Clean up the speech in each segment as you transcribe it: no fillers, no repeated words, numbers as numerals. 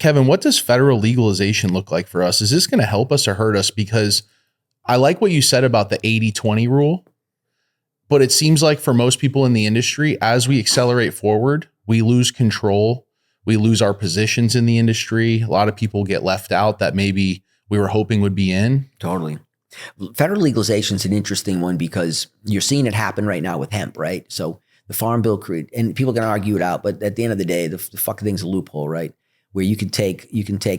Kevin, what does federal legalization look like for us? Is this going to help us or hurt us? Because I like what you said about the 80-20 rule, but it seems like for most people in the industry, as we accelerate forward, we lose control. We lose our positions in the industry. A lot of people get left out that maybe we were hoping would be in. Totally. Federal legalization is an interesting one because you're seeing it happen right now with hemp, right? So the Farm Bill created, and people can argue it out, but at the end of the day, the fucking thing's a loophole, right? Where you can take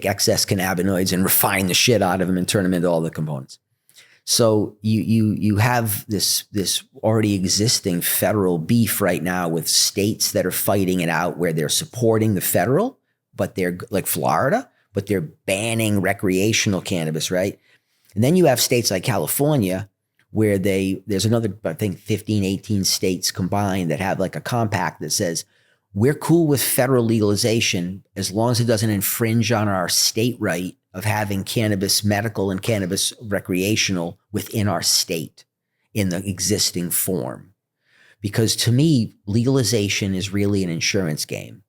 excess cannabinoids and refine the shit out of them and turn them into all the components. So you have this already existing federal beef right now with states that are fighting it out where they're supporting the federal, but they're like Florida, but they're banning recreational cannabis, right? And then you have states like California where there's another, I think 15, 18 states combined that have like a compact that says, we're cool with federal legalization as long as it doesn't infringe on our state right of having cannabis medical and cannabis recreational within our state in the existing form. Because to me, legalization is really an insurance game.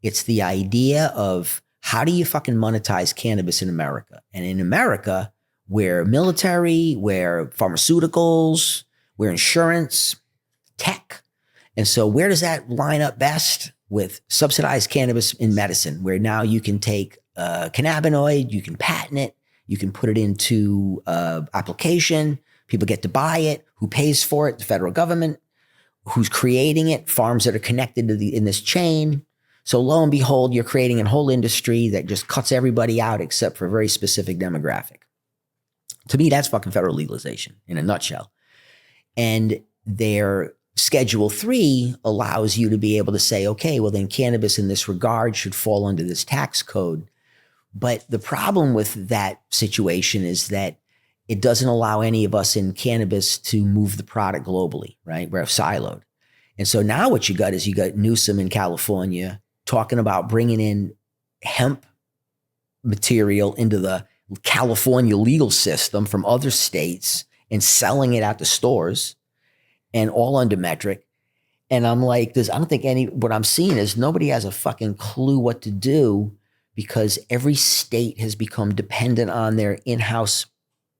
It's the idea of how do you fucking monetize cannabis in America? And in America, we're military, we're pharmaceuticals, we're insurance, tech. And so where does that line up best? With subsidized cannabis in medicine, where now you can take a cannabinoid, you can patent it, you can put it into application, people get to buy it, who pays for it? The federal government. Who's creating it? Farms that are connected to in this chain. So lo and behold, you're creating a whole industry that just cuts everybody out except for a very specific demographic. To me, that's fucking federal legalization in a nutshell. And their Schedule 3 allows you to be able to say, okay, well then cannabis in this regard should fall under this tax code. But the problem with that situation is that it doesn't allow any of us in cannabis to move the product globally, right? We're siloed. And so now what you got is you got Newsom in California talking about bringing in hemp material into the California legal system from other states and selling it at the stores. And all under metric. And I'm like, I don't think what I'm seeing is nobody has a fucking clue what to do because every state has become dependent on their in-house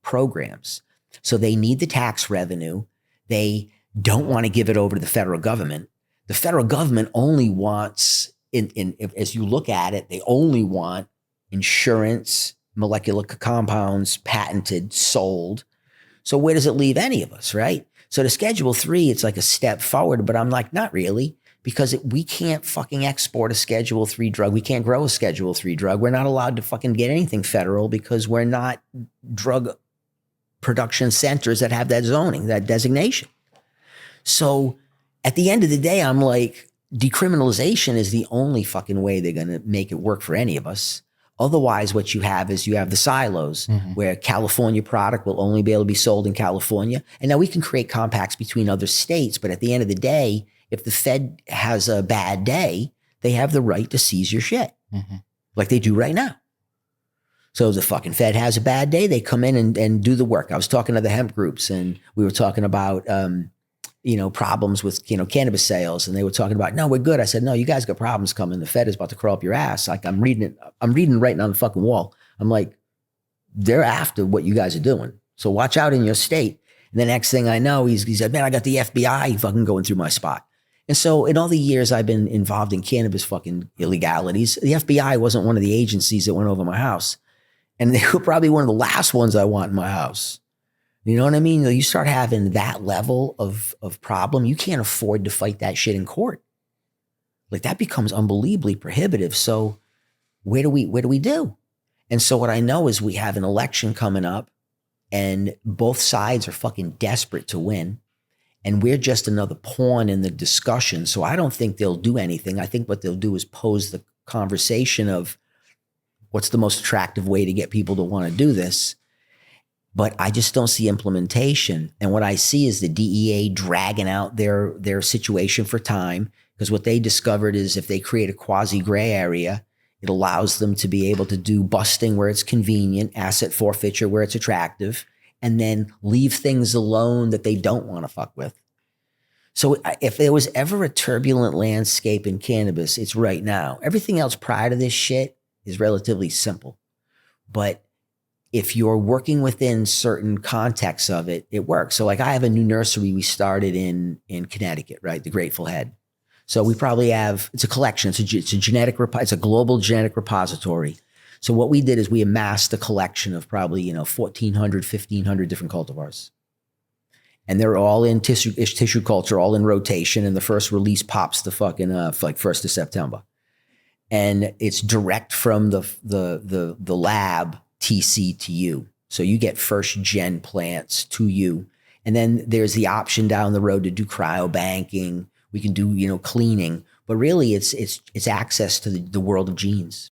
programs. So they need the tax revenue. They don't want to give it over to the federal government. The federal government only wants, as you look at it, they only want insurance, molecular compounds, patented, sold. So where does it leave any of us, right? So the Schedule 3, it's like a step forward, but I'm like, not really, because we can't fucking export a Schedule 3 drug. We can't grow a Schedule 3 drug. We're not allowed to fucking get anything federal because we're not drug production centers that have that zoning, that designation. So at the end of the day, I'm like, decriminalization is the only fucking way they're going to make it work for any of us. Otherwise, what you have is you have the silos where California product will only be able to be sold in California. And now we can create compacts between other states. But at the end of the day, if the Fed has a bad day, they have the right to seize your shit like they do right now. So if the fucking Fed has a bad day, they come in and do the work. I was talking to the hemp groups and we were talking about, problems with, cannabis sales. And they were talking about, no, we're good. I said, no, you guys got problems coming. The Fed is about to crawl up your ass. Like I'm reading writing on the fucking wall. I'm like, they're after what you guys are doing. So watch out in your state. And the next thing I know, he said, man, I got the FBI fucking going through my spot. And so in all the years I've been involved in cannabis fucking illegalities, the FBI wasn't one of the agencies that went over my house. And they were probably one of the last ones I want in my house. You know what I mean? You start having that level of problem, you can't afford to fight that shit in court. Like that becomes unbelievably prohibitive. So what do we do? And so what I know is we have an election coming up and both sides are fucking desperate to win. And we're just another pawn in the discussion. So I don't think they'll do anything. I think what they'll do is pose the conversation of what's the most attractive way to get people to want to do this. But I just don't see implementation. And what I see is the DEA dragging out their situation for time, because what they discovered is if they create a quasi gray area, it allows them to be able to do busting where it's convenient, asset forfeiture where it's attractive, and then leave things alone that they don't want to fuck with. So if there was ever a turbulent landscape in cannabis, it's right now. Everything else prior to this shit is relatively simple. But if you're working within certain contexts of it, it works. So like I have a new nursery we started in Connecticut, right? The Grateful Head. So we probably have, it's a collection. It's a global genetic repository. So what we did is we amassed a collection of probably, 1,400, 1,500 different cultivars. And they're all in tissue culture, all in rotation. And the first release pops the fucking, like 1st of September. And it's direct from the lab TC to you. So you get first gen plants to you. And then there's the option down the road to do cryobanking. We can do, cleaning, but really it's access to the world of genes.